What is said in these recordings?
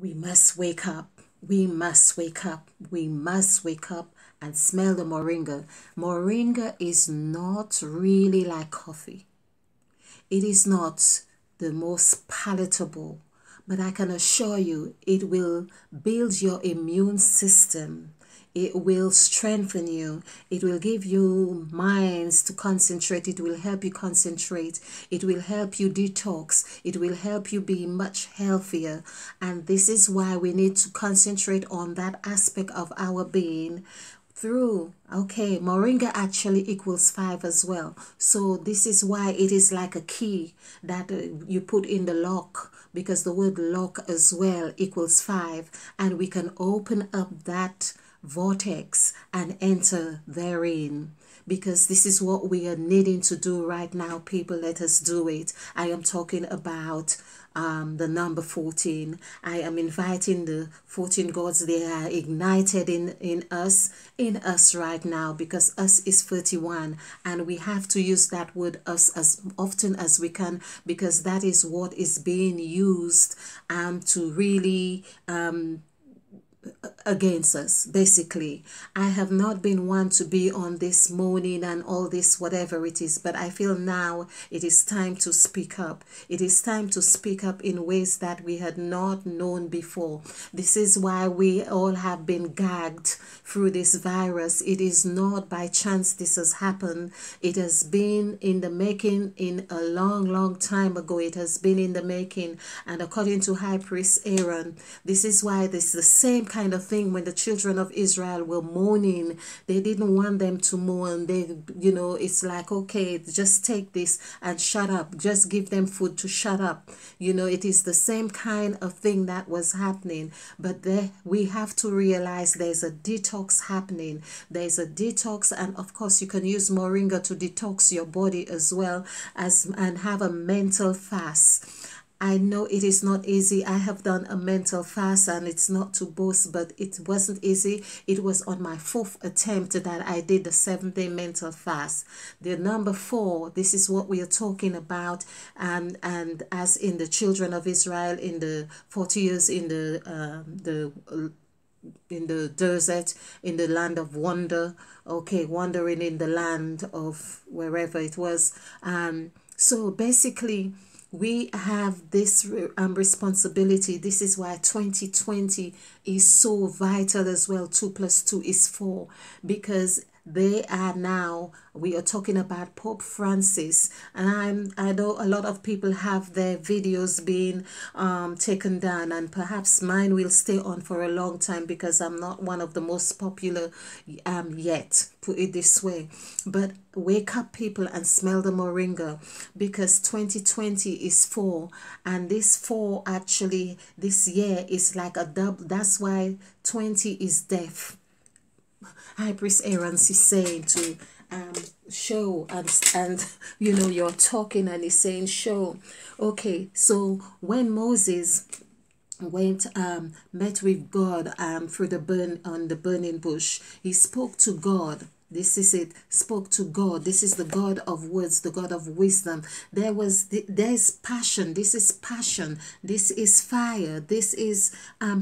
We must wake up. We must wake up. We must wake up and smell the moringa. Moringa is not really like coffee. It is not the most palatable, but I can assure you it will build your immune system. It will strengthen you. It will give you minds to concentrate. It will help you concentrate. It will help you detox. It will help you be much healthier. And this is why we need to concentrate on that aspect of our being through. Okay, moringa actually equals 5 as well. So this is why it is like a key that you put in the lock, because the word lock as well equals 5, and we can open up that vortex and enter therein, because this is what we are needing to do right now. People, let us do it. I am talking about the number 14. I am inviting the 14 gods. They are ignited in us right now, because us is 31, and we have to use that word us as often as we can, because that is what is being used to really against us. Basically, I have not been one to be on this moaning and all this whatever it is, but I feel now it is time to speak up. It is time to speak up in ways that we had not known before. This is why we all have been gagged through this virus. It is not by chance this has happened. It has been in the making in a long time ago. It has been in the making, and according to High Priest Aaron, this is why this is the same kind of thing. When the children of Israel were mourning, they didn't want them to mourn. They, it's like, okay, just take this and shut up. Just give them food to shut up. It is the same kind of thing that was happening. But we have to realize there's a detox happening. There's a detox, and of course you can use moringa to detox your body as well as and have a mental fast. I know it is not easy. I have done a mental fast, and it's not to boast, but it wasn't easy. It was on my 4th attempt that I did the 7-day mental fast. The number 4, this is what we are talking about. And as in the children of Israel in the 40 years in the desert, in the land of wonder, okay, wandering in the land of wherever it was. So basically, we have this responsibility. This is why 2020 is so vital as well. 2 plus 2 is 4, because they are now, we are talking about Pope Francis, and I know a lot of people have their videos being taken down, and perhaps mine will stay on for a long time because I'm not one of the most popular yet, put it this way. But wake up, people, and smell the moringa, because 2020 is 4, and this 4 actually this year is like a double. That's why 20 is death. High Priest Aaron is saying to show, and you're talking and he's saying show. Okay, so when Moses went met with God through the burning bush, he spoke to God. This is it. Spoke to God. This is the God of words, the God of wisdom. There's passion. This is passion. This is fire. This is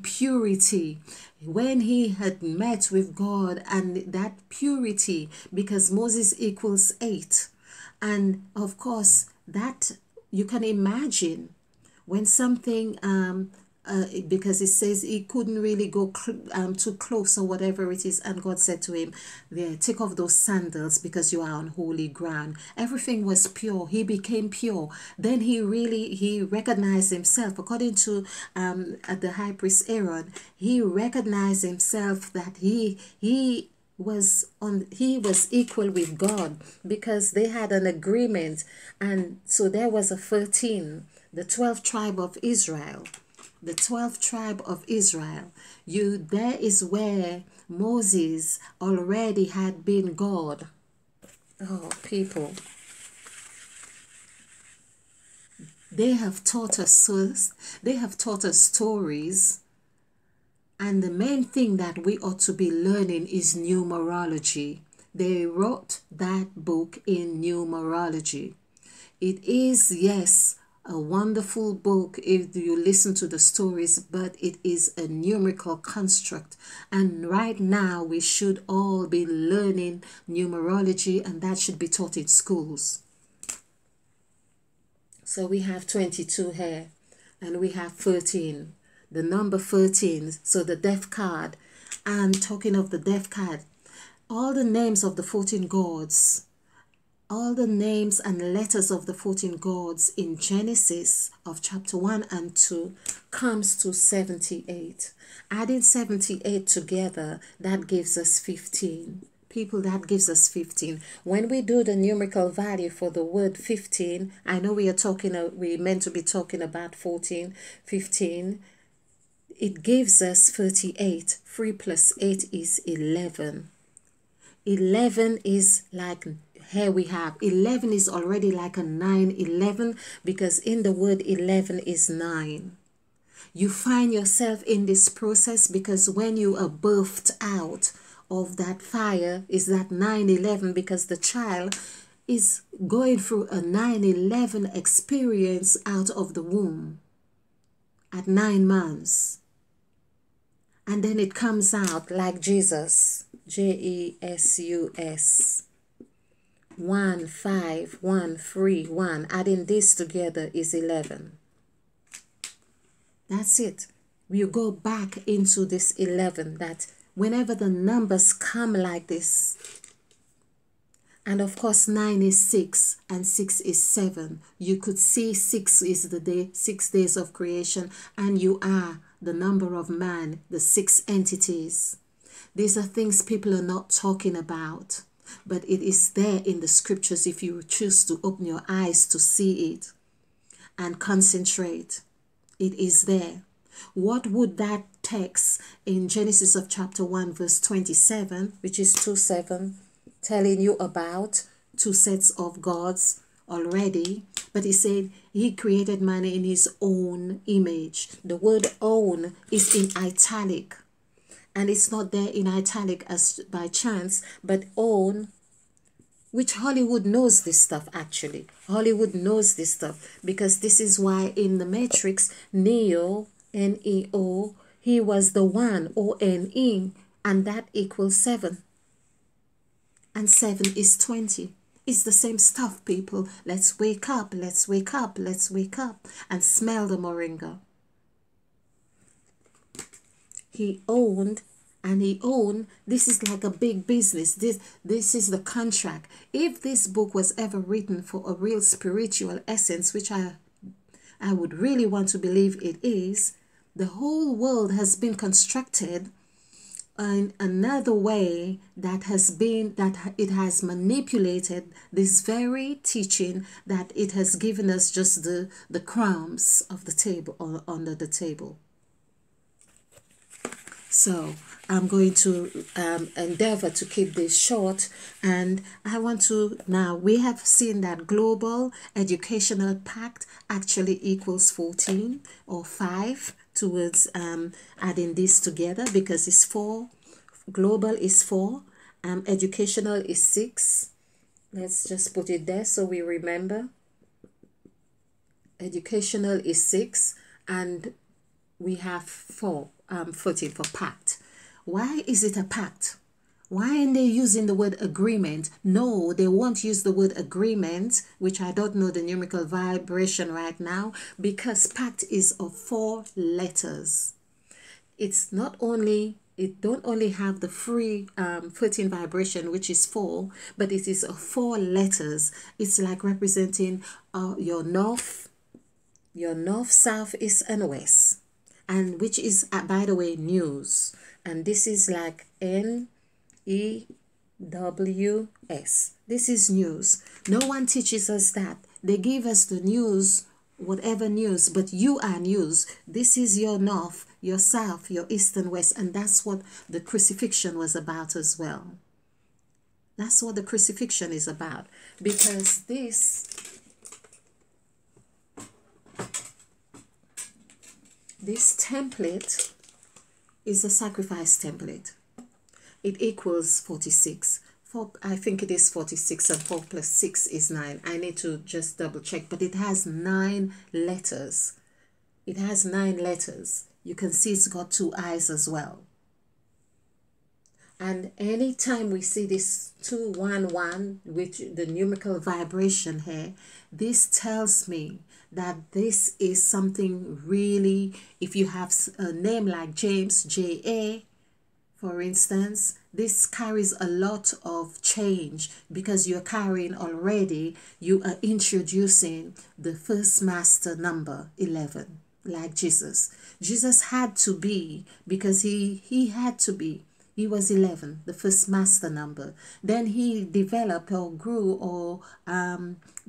purity. When he had met with God, and that purity, because Moses equals 8, and of course that you can imagine when something because it says he couldn't really go too close or whatever it is, and God said to him, "There, take off those sandals because you are on holy ground." Everything was pure. He became pure. Then he recognized himself, according to the High Priest Aaron. He recognized himself that he was equal with God, because they had an agreement. And so there was a 13, the 12th tribe of Israel. The 12th tribe of Israel. There is where Moses already had been God. Oh, people. They have taught us stories. And the main thing that we ought to be learning is numerology. They wrote that book in numerology. It is, yes, a wonderful book if you listen to the stories, but it is a numerical construct. And right now we should all be learning numerology, and that should be taught in schools. So we have 22 here, and we have 13. The number 13, so the death card. And talking of the death card, all the names of the 14 gods, all the names and letters of the 14 gods in Genesis of chapter 1 and 2 comes to 78. Adding 78 together, that gives us 15. People, that gives us 15. When we do the numerical value for the word 15, I know we meant to be talking about 14, 15. It gives us 38. 3 plus 8 is 11. 11 is like, here we have 11 is already like a 9, 11, because in the word 11 is 9. You find yourself in this process because when you are birthed out of that fire is that 9/11, because the child is going through a 9/11 experience out of the womb at 9 months. And then it comes out like Jesus, Jesus. 1, 5, 1, 3, 1. Adding this together is 11. That's it. We go back into this 11, that whenever the numbers come like this, and of course 9 is 6 and 6 is 7. You could see 6 is the day, 6 days of creation, and you are the number of man, the 6 entities. These are things people are not talking about, but it is there in the scriptures if you choose to open your eyes to see it and concentrate. It is there. What would that text in Genesis of chapter 1 verse 27, which is 2:7, telling you about 2 sets of gods already? But he said he created man in his own image. The word own is in italic, and it's not there in italic as by chance, but own, which Hollywood knows this stuff actually. Hollywood knows this stuff because this is why in the Matrix, Neo, N-E-O, he was the one, O-N-E, and that equals 7. And 7 is 20. It's the same stuff, people. Let's wake up, let's wake up, let's wake up and smell the moringa. He owned, and he owned. This is like a big business. This is the contract. If this book was ever written for a real spiritual essence, which I would really want to believe it is, the whole world has been constructed in another way that it has manipulated this very teaching, that it has given us just the crumbs of the table or under the table. So I'm going to endeavor to keep this short, and I want to, now we have seen that Global Educational Pact actually equals 14 or 5 towards adding this together, because it's 4. Global is 4, educational is 6. Let's just put it there so we remember. Educational is 6, and we have 14 for pact. Why is it a pact? Why aren't they using the word agreement? No, they won't use the word agreement, which I don't know the numerical vibration right now, because pact is of 4 letters. It's not only, it don't only have the free 13 vibration, which is 4, but it is of 4 letters. It's like representing your north, south, east, and west, and which is, by the way, news. And this is like N-E-W-S. This is news. No one teaches us that. They give us the news, whatever news, but you are news. This is your north, your south, your east and west, and that's what the crucifixion was about as well. That's what the crucifixion is about, because this template is a sacrifice template. It equals 46. I think it is 46, and 4 plus 6 is 9. I need to just double check, but it has 9 letters. It has 9 letters. You can see it's got 2 eyes as well. And anytime we see this 211 with the numerical vibration here, this tells me that this is something really, if you have a name like James, J.A., for instance, this carries a lot of change because you're carrying already, you are introducing the first master number, 11, like Jesus. Jesus had to be, because he had to be. He was 11, the first master number. Then he developed or grew or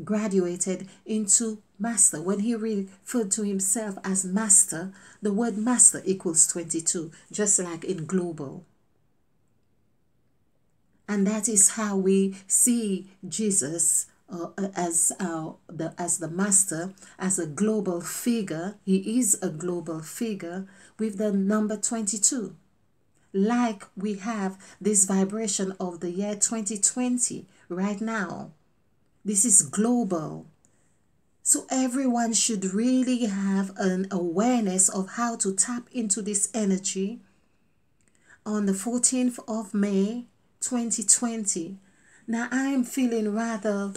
graduated into master. When he referred to himself as master, the word master equals 22, just like in global. And that is how we see Jesus as the master, as a global figure. He is a global figure with the number 22. Like we have this vibration of the year 2020 right now. This is global. So everyone should really have an awareness of how to tap into this energy. On the 14th of May 2020. Now I am feeling rather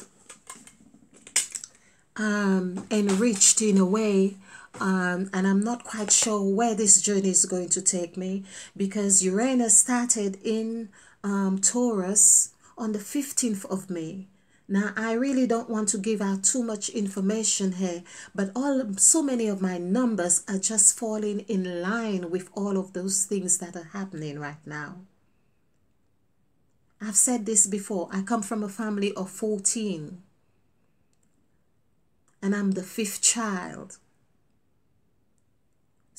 enriched in a way. And I'm not quite sure where this journey is going to take me, because Uranus started in Taurus on the 15th of May. Now, I really don't want to give out too much information here, but so many of my numbers are just falling in line with all of those things that are happening right now. I've said this before. I come from a family of 14, and I'm the 5th child.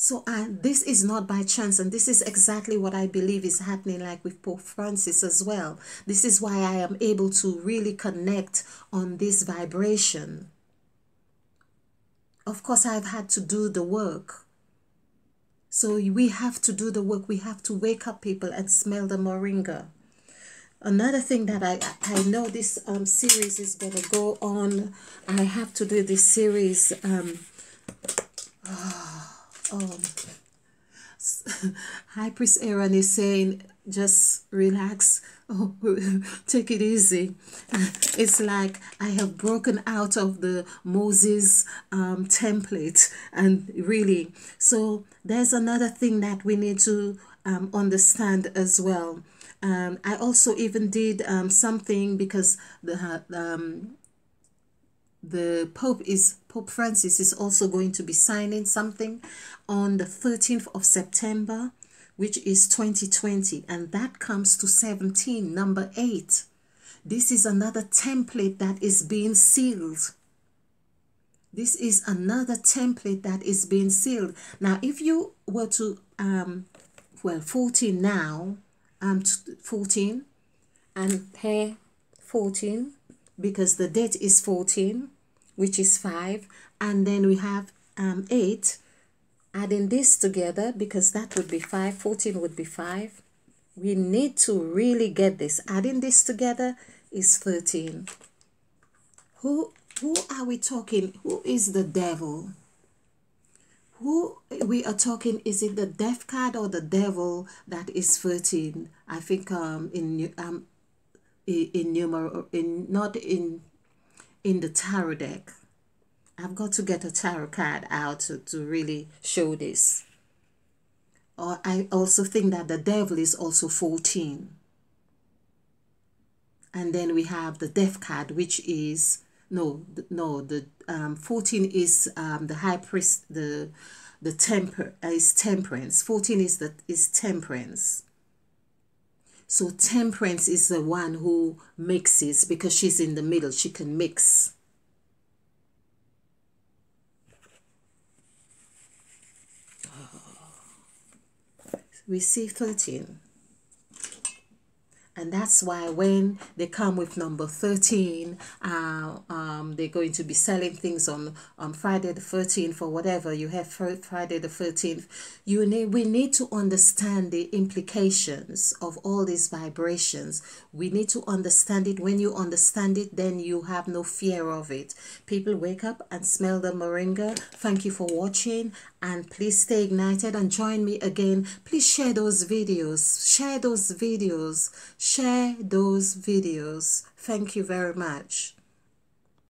So this is not by chance, and this is exactly what I believe is happening, like with Pope Francis as well. This is why I am able to really connect on this vibration. Of course, I've had to do the work. So we have to do the work. We have to wake up people and smell the moringa. Another thing that I know this series is going to go on. I have to do this series. High Priest Aaron is saying, just relax, take it easy. It's like I have broken out of the Moses template, and really, so there's another thing that we need to understand as well. I also even did something, because the Pope Francis is also going to be signing something on the 13th of September, which is 2020, and that comes to 17, number 8. This is another template that is being sealed. This is another template that is being sealed. Now, if you were to, 14 now, 14, and pair 14, because the date is 14, which is 5, and then we have 8, adding this together, because that would be 5, 14 would be 5. We need to really get this. Adding this together is 13. Who are we talking? Who is the devil? Who we are talking? Is it the death card or the devil that is 13? I think in the tarot deck. I've got to get a tarot card out to really show this. Or I also think that the devil is also 14. And then we have the death card, which is the 14 is the high priest, the temperance. 14 is temperance. So temperance is the one who mixes, because she's in the middle. She can mix. We see 13. And that's why when they come with number 13, they're going to be selling things on Friday the 13th or whatever. You have Friday the 13th. We need to understand the implications of all these vibrations. We need to understand it. When you understand it, then you have no fear of it. People, wake up and smell the moringa. Thank you for watching, and please stay ignited and join me again. Please share those videos. Share those videos. Share those videos. Thank you very much.